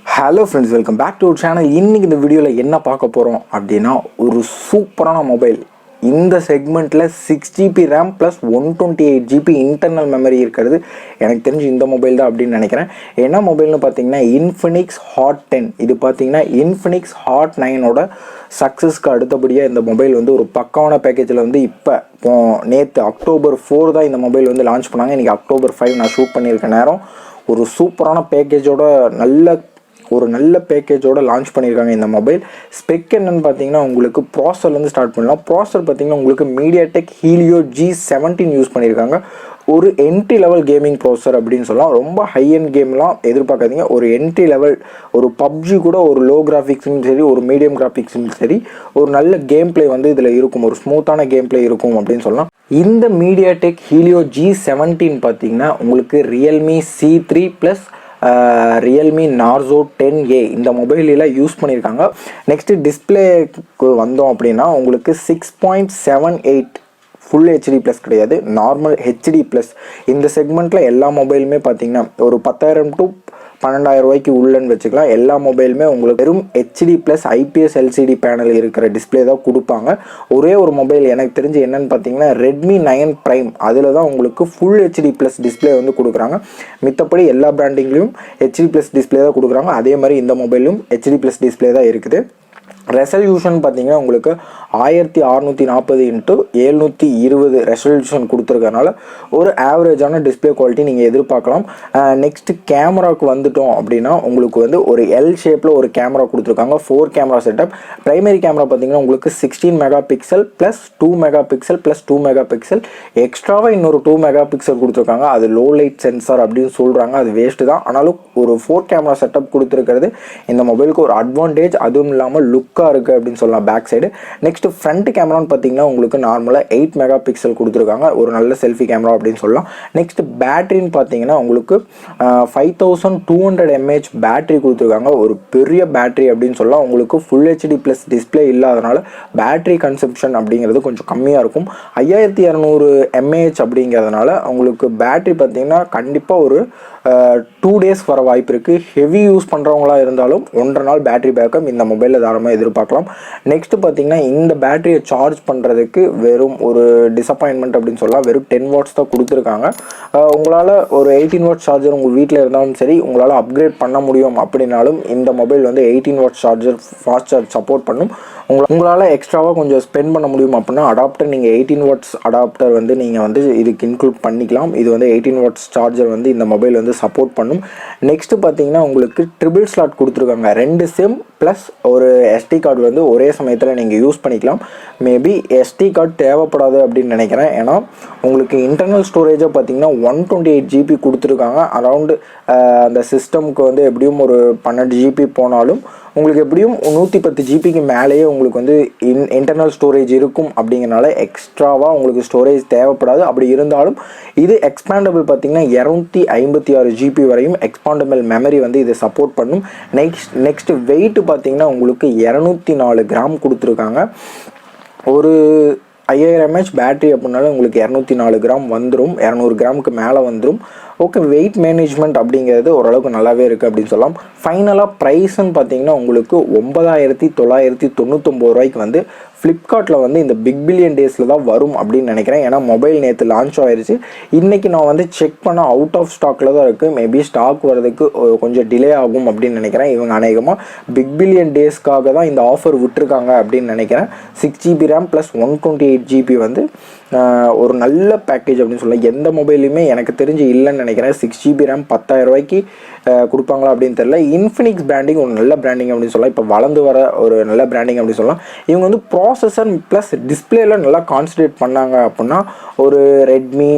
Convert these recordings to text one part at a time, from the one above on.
Hello friends, welcome back to our channel. இன்றைக்கி இந்த வீடியோவில் என்ன பார்க்க போகிறோம் அப்படின்னா, ஒரு சூப்பரான மொபைல். இந்த செக்மெண்ட்டில் 6GB RAM plus 128GB internal memory இருக்கிறது எனக்கு தெரிஞ்சு இந்த மொபைல் தான் அப்படின்னு நினைக்கிறேன். என்ன மொபைல்னு பார்த்தீங்கன்னா இன்ஃபினிக்ஸ் ஹாட் 10. இது பார்த்தீங்கன்னா இன்ஃபினிக்ஸ் ஹாட் 9ஓட சக்ஸஸ்க்கு அடுத்தபடியாக இந்த மொபைல் வந்து ஒரு பக்காவான பேக்கேஜில் வந்து இப்போ நேற்று October 4 தான் இந்த மொபைல் வந்து லான்ச் பண்ணாங்க. இன்றைக்கி October 5 நான் ஷூட் பண்ணியிருக்க நேரம் ஒரு சூப்பரான பேக்கேஜோட நல்ல பேக்கேஜோட லான்ச் பண்ணியிருக்காங்க இந்த மொபைல். ஸ்பெக் என்னன்னு பார்த்தீங்கன்னா உங்களுக்கு ப்ராசர்லேருந்து ஸ்டார்ட் பண்ணலாம். ப்ராசர் பார்த்தீங்கன்னா உங்களுக்கு மீடியாடெக் ஹீலியோ G17 யூஸ் பண்ணியிருக்காங்க. ஒரு என்ட்ரி லெவல் கேமிங் ப்ராசர் அப்படின்னு சொல்லலாம். ரொம்ப ஹை எண்ட் கேம்லாம் எதிர்பார்க்காதீங்க. ஒரு என்ட்ரி லெவல் ஒரு பப்ஜி கூட ஒரு லோ கிராஃபிக்ஸும் சரி, ஒரு மீடியம் கிராஃபிக்ஸும் சரி, ஒரு நல்ல கேம் பிளே வந்து இதில் இருக்கும். ஒரு ஸ்மூத்தான கேம் பிளே இருக்கும் அப்படின்னு சொல்லலாம். இந்த மீடியாடெக் ஹீலியோ G17 பார்த்தீங்கன்னா உங்களுக்கு Realme C3 plus Realme Narzo 10A இந்த மொபைலெலாம் யூஸ் பண்ணியிருக்காங்க. நெக்ஸ்ட்டு டிஸ்பிளேக்கு வந்தோம் அப்படின்னா உங்களுக்கு 6.78 ஃபுல் ஹெச்டி ப்ளஸ் கிடையாது, நார்மல் ஹெச்டி ப்ளஸ். இந்த செக்மெண்ட்டில் எல்லா மொபைலுமே பார்த்தீங்கன்னா ஒரு 10,000 to 12,000 ரூபாய்க்கு உள்ளன்னு வச்சுக்கலாம். எல்லா மொபைலுமே உங்களுக்கு வெறும் HD plus IPS LCD panel இருக்கிற டிஸ்பிளே தான் கொடுப்பாங்க. ஒரே ஒரு மொபைல் எனக்கு தெரிஞ்சு என்னன்னு பார்த்தீங்கன்னா Redmi 9 Prime, அதில் தான் உங்களுக்கு ஃபுல் ஹெச்டி ப்ளஸ் டிஸ்பிளே வந்து கொடுக்குறாங்க. மித்தபடி எல்லா பிராண்டிங்லேயும் ஹெச்டி ப்ளஸ் டிஸ்பிளே தான் கொடுக்குறாங்க. அதே மாதிரி இந்த மொபைலும் ஹெச்டி ப்ளஸ் டிஸ்பிளே தான் இருக்குது. ரெசல்யூஷன் பார்த்தீங்கன்னா உங்களுக்கு 1640x720 ரெசல்யூஷன் கொடுத்துருக்கனால ஒரு ஆவரேஜான டிஸ்பிளே குவாலிட்டி நீங்கள் எதிர்பார்க்கலாம். நெக்ஸ்ட்டு கேமராவுக்கு வந்துட்டோம் அப்படின்னா உங்களுக்கு வந்து ஒரு எல் ஷேப்பில் ஒரு கேமரா கொடுத்துருக்காங்க. 4 கேமரா செட்டப். ப்ரைமரி கேமரா பார்த்தீங்கன்னா உங்களுக்கு 16 mega pixel plus 2 mega pixel plus 2 mega pixel எக்ஸ்ட்ராவாக இன்னொரு 2 மெகா பிக்சல் கொடுத்துருக்காங்க. அது லோ லைட் சென்சார் அப்படின்னு சொல்கிறாங்க. அது வேஸ்ட்டு தான். ஆனாலும் ஒரு 4 கேமரா செட்டப் கொடுத்துருக்கிறது இந்த மொபைலுக்கு ஒரு அட்வான்டேஜ். அதுவும் இல்லாமல் லுக்காக இருக்குது அப்படின்னு சொல்லலாம் பேக் சைடு. நெக்ஸ்ட் ஃப்ரண்ட் கேமரான்னு பார்த்தீங்கன்னா உங்களுக்கு நார்மலாக 8 மெகா பிக்சல் கொடுத்துருக்காங்க. ஒரு நல்ல செல்ஃபி கேமரா அப்படின்னு சொல்லலாம். நெக்ஸ்ட் பேட்டரின்னு பார்த்தீங்கன்னா உங்களுக்கு 5200 mAh பேட்டரி கொடுத்துருக்காங்க. ஒரு பெரிய பேட்டரி அப்படின்னு சொல்லலாம். உங்களுக்கு ஃபுல் ஹெச்டி ப்ளஸ் டிஸ்பிளே இல்லாதனால பேட்டரி கன்சம்ஷன் அப்படிங்கிறது கொஞ்சம் கம்மியாக இருக்கும். 5200 mAh அப்படிங்கிறதுனால உங்களுக்கு பேட்டரி பார்த்தீங்கன்னா கண்டிப்பாக ஒரு 2 days வர வாய்ப்பு இருக்குது. ஹெவி யூஸ் பண்ணுறவங்களா இருந்தாலும் 1.5 நாள் பேட்டரி பேக்கப் இந்த மொபைலில் தாராளமாக எதிர்பார்க்கலாம். நெக்ஸ்ட் பார்த்தீங்கன்னா இந்த பேட்டரியை சார்ஜ் பண்ணுறதுக்கு வெறும் ஒரு டிசப்பாயின்மெண்ட் அப்படின்னு சொல்லலாம். வெறும் 10 watts தான் கொடுத்துருக்காங்க. உங்களால் ஒரு 18 watts சார்ஜர் உங்கள் வீட்டில் இருந்தாலும் சரி, உங்களால் அப்கிரேட் பண்ண முடியும் அப்படின்னாலும் இந்த மொபைல் வந்து 18 watts charger fast charge support பண்ணும். உங்களால் எக்ஸ்ட்ராவாக கொஞ்சம் ஸ்பெண்ட் பண்ண முடியும் அப்படின்னா அடாப்டர் நீங்கள் 18 watts அடாப்டர் வந்து நீங்கள் வந்து இதுக்கு இன்க்ளூட் பண்ணிக்கலாம். இது வந்து 18 watts சார்ஜர் வந்து இந்த மொபைல் வந்து சப்போர்ட் பண்ணும். நெக்ஸ்ட்டு பார்த்தீங்கன்னா உங்களுக்கு ட்ரிபிள் ஸ்லாட் கொடுத்துருக்காங்க. 2 சிம் ப்ளஸ் ஒரு SD கார்டு வந்து ஒரே சமயத்தில் நீங்கள் யூஸ் பண்ணிக்கலாம். மேபி SD கார்டு தேவைப்படாது அப்படின்னு நினைக்கிறேன். ஏன்னா உங்களுக்கு இன்டர்னல் ஸ்டோரேஜை பார்த்தீங்கன்னா 128GB கொடுத்துருக்காங்க. அரவுண்டு அந்த சிஸ்டமுக்கு வந்து எப்படியும் ஒரு 12GB போனாலும் உங்களுக்கு எப்படியும் 110GBக்கு மேலேயே உங்களுக்கு வந்து இன்டர்னல் ஸ்டோரேஜ் இருக்கும். அப்படிங்கிறனால எக்ஸ்ட்ராவாக உங்களுக்கு ஸ்டோரேஜ் தேவைப்படாது. அப்படி இருந்தாலும் இது எக்ஸ்பேண்டபிள் பார்த்தீங்கன்னா 256GB வரையும் எக்ஸ்பாண்டபிள் மெமரி வந்து இதை சப்போர்ட் பண்ணும். நெக்ஸ்ட் வெயிட் பார்த்தீங்கன்னா உங்களுக்கு 204 கிராம் கொடுத்துருக்காங்க. ஒரு 5000 mAh பேட்டரி அப்படின்னாலும் உங்களுக்கு 204 கிராம் வந்துடும். 200 கிராமுக்கு மேலே வந்துடும். ஓகே, வெயிட் மேனேஜ்மெண்ட் அப்படிங்கிறது ஓரளவுக்கு நல்லாவே இருக்குது அப்படின்னு சொல்லலாம். ஃபைனலாக ப்ரைஸ்ன்னு பார்த்தீங்கன்னா உங்களுக்கு 9999 ரூபாய்க்கு வந்து ஃப்ளிப்கார்ட்டில் வந்து இந்த பிக் பில்லியன் டேஸில் தான் வரும் அப்படின்னு நினைக்கிறேன். ஏன்னா மொபைல் நேற்று லான்ச் ஆயிடுச்சு. இன்றைக்கி நான் வந்து செக் பண்ண அவுட் ஆஃப் ஸ்டாக்கில் தான் இருக்குது. மேபி ஸ்டாக் வரதுக்கு கொஞ்சம் டிலே ஆகும் அப்படின்னு நினைக்கிறேன். இவங்க அநேகமாக பிக் பில்லியன் டேஸ்க்காக தான் இந்த ஆஃபர் விட்டுருக்காங்க அப்படின்னு நினைக்கிறேன். 6GB ரேம் ப்ளஸ் 128GB வந்து ஒரு நல்ல பேக்கேஜ் அப்படின்னு சொல்லலாம். எந்த மொபைலுமே எனக்கு தெரிஞ்சு இல்லைன்னு நினைக்கிறேன். 6GB ரேம் 10,000 ரூபாய்க்கு கொடுப்பாங்களா அப்படின்னு தெரியல. இன்ஃபினிக்ஸ் பிராண்டிங் ஒரு நல்ல பிராண்டிங் அப்படின்னு சொல்லலாம். இப்போ வளர்ந்து வர ஒரு நல்ல பிராண்டிங் அப்படின்னு சொல்லலாம். இவங்க வந்து ப்ராசஸர் ப்ளஸ் டிஸ்பிளேல நல்லா கான்சன்ட்ரேட் பண்ணாங்க அப்படின்னா ஒரு ரெட்மி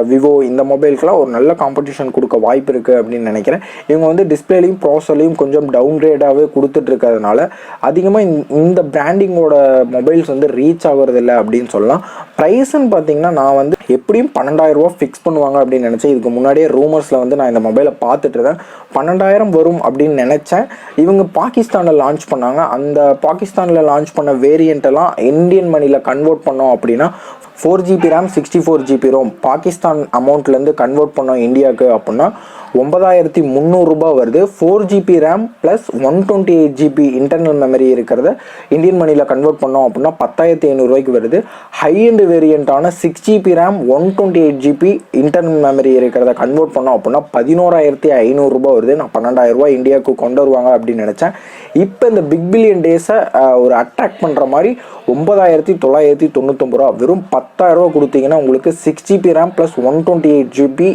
விவோ இந்த மொபைலுக்குலாம் ஒரு நல்ல காம்படிஷன் கொடுக்க வாய்ப்பு இருக்குது அப்படின்னு நினைக்கிறேன். இவங்க வந்து டிஸ்பிளேலையும் ப்ராசர்லையும் கொஞ்சம் டவுன்கிரேடாகவே கொடுத்துட்ருக்கிறதுனால அதிகமாக இந்த பிராண்டிங்கோட மொபைல்ஸ் வந்து ரீச் ஆகுறதில்லை அப்படின்னு சொல்லலாம். ப்ரைஸ்ன்னு பார்த்தீங்கன்னா நான் வந்து எப்படியும் 12,000 ரூபா ஃபிக்ஸ் பண்ணுவாங்க அப்படின்னு நினச்சேன். இதுக்கு முன்னாடியே ரூமர்ஸில் வந்து நான் இந்த மொபைலை பார்த்துட்ருக்கேன். 12,000 வரும் அப்படின்னு நினச்சேன். இவங்க பாகிஸ்தானில் லான்ச் பண்ணாங்க. அந்த பாகிஸ்தானில் லான்ச் பண்ண வேரியண்ட்டெல்லாம் இந்தியன் மணியில் கன்வெர்ட் பண்ணோம் அப்படின்னா 4GB RAM 64GB ROM Pakistan அமௌண்ட்லேருந்து கன்வெர்ட் பண்ணோம் இந்தியாவுக்கு அப்படின்னா 9300 ரூபாய் வருது. 4GB RAM plus 128GB internal memory இருக்கிறத இந்தியன் மணியில் கன்வெர்ட் பண்ணோம் அப்படின்னா 10,500 ரூபாய்க்கு வருது. ஹை அண்ட் வேரியண்ட்டான 6GB RAM 128GB internal memory இருக்கிறத கன்வெர்ட் பண்ணோம் அப்படின்னா 11,500 ரூபாய் வருது. நான் 12,000 ரூபாய் இந்தியாவுக்கு கொண்டு வருவாங்க அப்படின்னு நினச்சேன். இப்போ இந்த பிக் பில்லியன் டேஸை ஒரு அட்ராக்ட் பண்ணுற மாதிரி 9,999 ரூபா, வெறும் 10,000 ரூபா கொடுத்தீங்கன்னா உங்களுக்கு 6GB RAM plus 128GB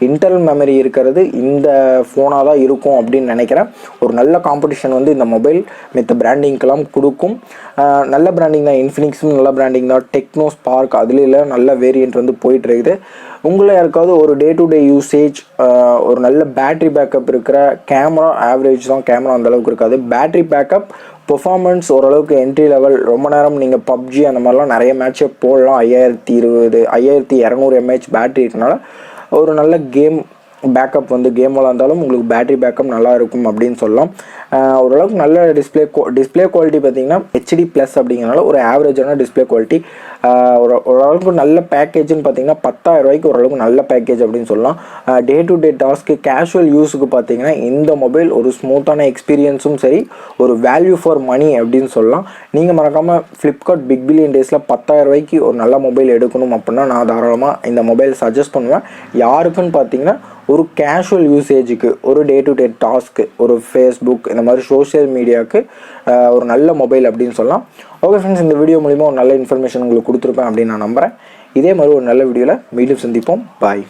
internal memory இருக்கிறது இந்த ஃபோனாக தான் இருக்கும் அப்படின்னு நினைக்கிறேன். ஒரு நல்ல காம்படிஷன் வந்து இந்த மொபைல் மித்த பிராண்டிங்க்கெல்லாம் கொடுக்கும். நல்ல பிராண்டிங் தான், இன்ஃபினிக்ஸும் நல்ல பிராண்டிங் தான், டெக்னோ ஸ்பார்க் அதுல நல்ல வேரியண்ட் வந்து போயிட்டு இருக்குது. உங்களை யாருக்காவது ஒரு டே டு டே யூசேஜ், ஒரு நல்ல பேட்ரி பேக்கப் இருக்கிற கேமரா, ஆவரேஜ் தான், கேமரா அந்தளவுக்கு இருக்காது, பேட்ரி பேக்கப் பெர்ஃபார்மன்ஸ் ஓரளவுக்கு என்ட்ரி லெவல், ரொம்ப நேரம் நீங்கள் பப்ஜி அந்த மாதிரிலாம் நிறைய மேட்சை போடலாம். 5020 5200 mAh பேட்ரி இருக்கனால ஒரு நல்ல கேம் பேக்கப் வந்து கேம் விளாண்டாலும் உங்களுக்கு பேட்ரி பேக்கப் நல்லா இருக்கும் அப்படின்னு சொல்லலாம். ஓரளவுக்கு நல்ல டிஸ்பிளே குவாலிட்டி பார்த்தீங்கன்னா HD ப்ளஸ் அப்படிங்கிறனால ஒரு ஆவரேஜான டிஸ்பிளே குவாலிட்டி. ஓரளவுக்கு நல்ல பேக்கேஜ்னு பார்த்தீங்கன்னா 10,000 ரூபாய்க்கு ஓரளவுக்கு நல்ல பேக்கேஜ் அப்படின்னு சொல்லலாம். டே டு டே டாஸ்க்கு, கேஷுவல் யூஸுக்கு பார்த்தீங்கன்னா இந்த மொபைல் ஒரு ஸ்மூத்தான எக்ஸ்பீரியன்ஸும் சரி, ஒரு வேல்யூ ஃபார் மணி அப்படின்னு சொல்லலாம். நீங்கள் மறக்காமல் ஃப்ளிப்கார்ட் பிக் பில்லியன் டேஸில் 10,000 ரூபாய்க்கு ஒரு நல்ல மொபைல் எடுக்கணும் அப்படின்னா நான் தாராளமாக இந்த மொபைல் சஜஸ்ட் பண்ணுவேன். யாருக்குன்னு பார்த்தீங்கன்னா ஒரு கேஷுவல் யூசேஜுக்கு, ஒரு டே டு டே டாஸ்க்கு, ஒரு ஃபேஸ்புக் இந்த மாதிரி சோஷியல் மீடியாவுக்கு ஒரு நல்ல மொபைல் அப்படின்னு சொல்லலாம். ஓகே ஃப்ரெண்ட்ஸ், இந்த வீடியோ மூலிமா ஒரு நல்ல இன்ஃபர்மேஷன் உங்களுக்கு கொடுத்துருப்பேன் அப்படின்னு நான் நம்புகிறேன். இதே மாதிரி ஒரு நல்ல வீடியோவில் மீண்டும் சந்திப்போம். பாய்.